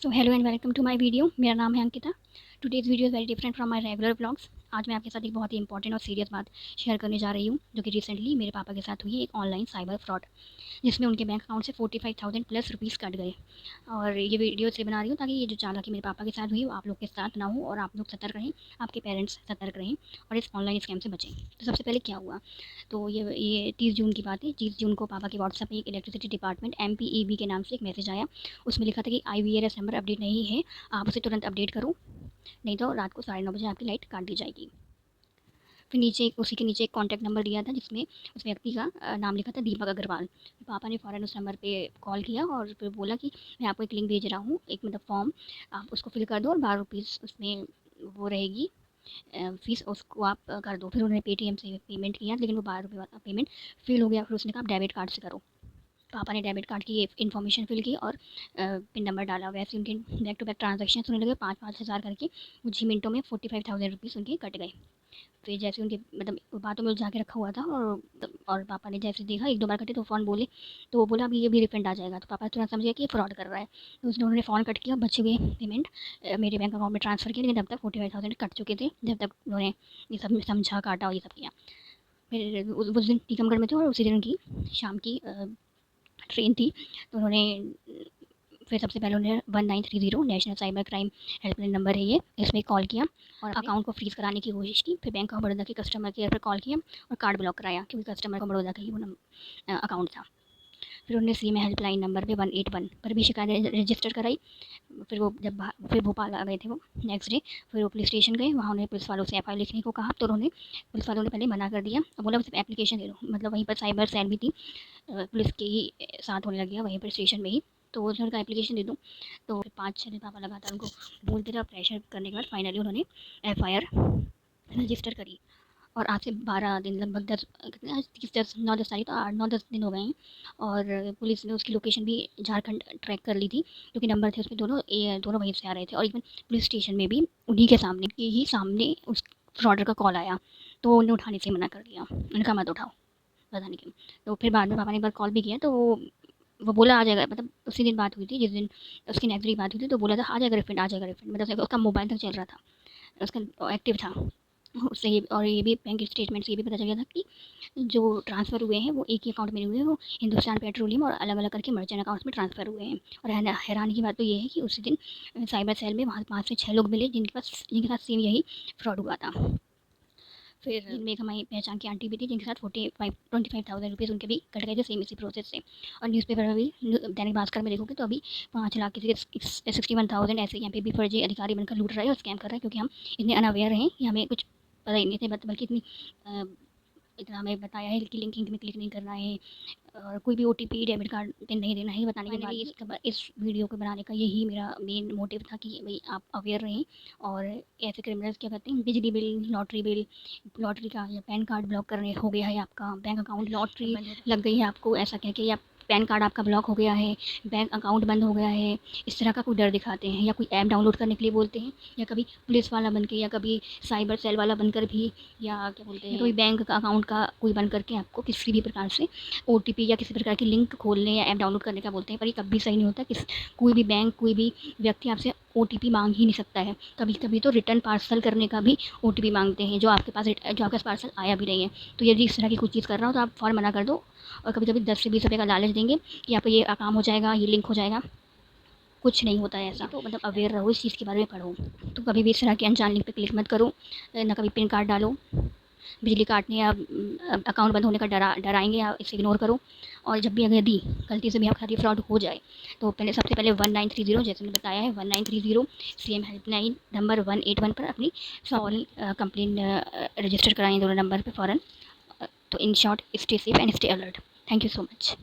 So hello and welcome to my video. मेरा नाम है Ankita. Today's video is very different from my regular vlogs. आज मैं आपके साथ एक बहुत ही इंपॉर्टेंट और सीरियस बात शेयर करने जा रही हूँ, जो कि रिसेंटली मेरे पापा के साथ हुई एक ऑनलाइन साइबर फ्रॉड, जिसमें उनके बैंक अकाउंट से 45,000 प्लस रुपीज़ कट गए। और ये वीडियो इसलिए बना रही हूँ ताकि ये जो चालाकी मेरे पापा के साथ हुई वो आप लोग के साथ ना हो, और आप लोग सतर्क रहें, आपके पेरेंट्स सतर्क रहें और इस ऑनलाइन स्कैम से बचें। तो सबसे पहले क्या हुआ, तो ये 30 जून की बात है। 30 जून को पापा के व्हाट्सएप में एक इलेक्ट्रिसिटी डिपार्टमेंट MPEB के नाम से एक मैसेज आया। उसमें लिखा था कि IVRS नंबर अपडेट नहीं है, आप उसे तुरंत अपडेट करो, नहीं तो रात को 9:30 बजे आपकी लाइट काट दी जाएगी। फिर नीचे उसी के नीचे एक कॉन्टैक्ट नंबर दिया था, जिसमें उस व्यक्ति का नाम लिखा था दीपक अग्रवाल। पापा ने फ़ौरन उस नंबर पे कॉल किया और फिर बोला कि मैं आपको एक लिंक भेज रहा हूँ, एक मतलब फॉर्म, आप उसको फिल कर दो और 12 रुपीज़ उसमें वो रहेगी फ़ीस, उसको आप कर दो। फिर उन्होंने पेटीएम से पेमेंट किया, लेकिन वो 12 रुपये वाला पेमेंट फ़ेल हो गया। फिर उसने कहा आप डेबिट कार्ड से करो। पापा ने डेबिट कार्ड की इन्फॉर्मेशन फिल की और पिन नंबर डाला। वैसे उनके बैक टू बैक ट्रांजेक्शन होने लगे, 5-5 हज़ार करके। कुछ ही मिनटों में 45,000 रुपीज़ उनके कट गए। फिर जैसे उनके मतलब बातों में उलझा के रखा हुआ था, और पापा ने जैसे देखा 1-2 बार कटे तो फ़ोन बोले, तो वो बोला अभी ये भी रिफंड आ जाएगा। तो पापा तुरंत समझ गए कि ये फ्रॉड कर रहा है। तो उन्होंने फ़ोन कट किया, बचे हुए पेमेंट मेरे बैंक अकाउंट में ट्रांसफ़र किया, लेकिन तब तक 45,000 कट चुके थे, जब तक उन्होंने ये सब समझा, काटा और ये सब किया। फिर उस दिन टीकमगढ़ में थे और उसी दिन उनकी शाम की ट्रेन थी। तो उन्होंने फिर सबसे पहले उन्होंने 1930 national cyber crime helpline number है ये, इसमें कॉल किया और अकाउंट को फ्रीज़ कराने की कोशिश की। फिर बैंक ऑफ बड़ौदा के कस्टमर केयर पर कॉल किया और कार्ड ब्लॉक कराया, क्योंकि कस्टमर का बड़ौदा का ही वो अकाउंट था। फिर उन्होंने सीएम हेल्पलाइन नंबर पे 181 पर भी शिकायत रजिस्टर कराई। फिर वो जब फिर भोपाल आ गए थे वो नेक्स्ट डे। फिर वो पुलिस स्टेशन गए, वहाँ उन्हें पुलिस वालों से FIR लिखने को कहा, तो उन्होंने पुलिस वालों ने पहले मना कर दिया और बोला सिर्फ एप्लीकेशन दे दो। मतलब वहीं पर साइबर सेल भी थी, पुलिस के ही साथ होने लग गया वहीं पर स्टेशन में ही। तो उसने कहा एप्लीकेशन दे दूँ। तो फिर 5-6 दिन पापा लगातार उनको बोलते रहे, प्रेशर करने के बाद फाइनली उन्होंने FIR रजिस्टर करी। और आज से 12 दिन, लगभग 10 कितने, आज 9-10 तारीख, तो 8-9-10 दिन हो गए हैं। और पुलिस ने उसकी लोकेशन भी झारखंड ट्रैक कर ली थी, क्योंकि नंबर थे उसमें दोनों वहीं से आ रहे थे। और इवन पुलिस स्टेशन में भी उन्हीं के ही सामने उस फ्रॉडर का कॉल आया, तो उन्हें उठाने से मना कर दिया। उन्होंने कहा मत उठाओ, पता नहीं क्यों। तो फिर बाद में पापा ने एक बार कॉल भी किया, तो वो बोला आ जाएगा, मतलब उसी दिन बात हुई थी जिस दिन उसकी नेक्स्ट डे बात हुई थी, तो बोला था आ जाएगा रिफंड, आ जाएगा रिफंड। मतलब उसका मोबाइल तक चल रहा था, उसका एक्टिव था। उससे ये और ये भी बैंक स्टेटमेंट से ये भी पता चल गया था कि जो ट्रांसफ़र हुए हैं वो एक ही अकाउंट में नहीं हुए, वो हिंदुस्तान पेट्रोलियम और अलग-अलग करके मर्चेंट अकाउंट्स में ट्रांसफ़र हुए हैं। और हैरानी की बात तो ये है कि उसी दिन साइबर सेल में वहाँ 5 से 6 लोग मिले, जिनके साथ सेम यही फ्रॉड हुआ था। फिर जिनमें एक हमारी पहचान की आंटी भी थी, जिनके साथ 25,000 रुपीज़ उनके भी कट गए थे सेम इसी प्रोसेस से। और न्यूज़पेपर में भी, दैनिक भास्कर में देखोगे तो अभी 5 लाख किसी के 61,000 ऐसे यहाँ पे भी फर्जी अधिकारी बनकर लूट रहा है और स्कैम कर रहा है, क्योंकि हम इतने अनअवेयर हैं कि हमें कुछ पता ही नहीं थे, बल्कि इतना हमें बताया है कि लिंकिंग में क्लिक नहीं करना है, और कोई भी OTP डेबिट कार्ड पिन नहीं देना है। बताने के बाद इस वीडियो को बनाने का यही मेरा मेन मोटिव था कि भाई आप अवेयर रहें। और ऐसे क्रिमिनल्स क्या करते हैं, बिजली बिल, लॉटरी का या पैन कार्ड ब्लॉक करने हो गया है, आपका बैंक अकाउंट लॉटरी लग गई है आपको, ऐसा कह के, या पैन कार्ड आपका ब्लॉक हो गया है, बैंक अकाउंट बंद हो गया है, इस तरह का कोई डर दिखाते हैं, या कोई ऐप डाउनलोड करने के लिए बोलते हैं, या कभी पुलिस वाला बन के, या कभी साइबर सेल वाला बनकर भी, या क्या बोलते हैं, कोई बैंक का अकाउंट का कोई बन करके आपको किसी भी प्रकार से OTP या किसी प्रकार की लिंक खोलने या ऐप डाउनलोड करने का बोलते हैं। पर ये कभी सही नहीं होता। कोई भी बैंक, कोई भी व्यक्ति आपसे OTP मांग ही नहीं सकता है। कभी कभी तो रिटर्न पार्सल करने का भी OTP मांगते हैं, जो आपके पास पार्सल आया भी नहीं है। तो यदि इस तरह की कुछ चीज़ कर रहा हो तो आप फ़ौरन मना कर दो। और कभी कभी 10 से 20 रुपये का लालच देंगे कि आपका ये काम हो जाएगा, ये लिंक हो जाएगा। कुछ नहीं होता है ऐसा। तो मतलब अवेयर रहो, इस चीज़ के बारे में पढ़ो। तो कभी भी इस तरह के अनजान लिंक पे क्लिक मत करो, ना कभी पिन कार्ड डालो। बिजली काटने या अकाउंट बंद होने का डराएंगे, या इसे इग्नोर करो। और जब भी अगर यदि गलती से भी आपके साथ ये फ्रॉड हो जाए, तो सबसे पहले 1930, जैसे मैंने बताया है, 1930 CM हेल्पलाइन नंबर 181 पर अपनी सॉरी कंप्लेन रजिस्टर कराएं, दोनों नंबर पर फ़ौरन। तो in short, stay safe and stay alert. Thank you so much.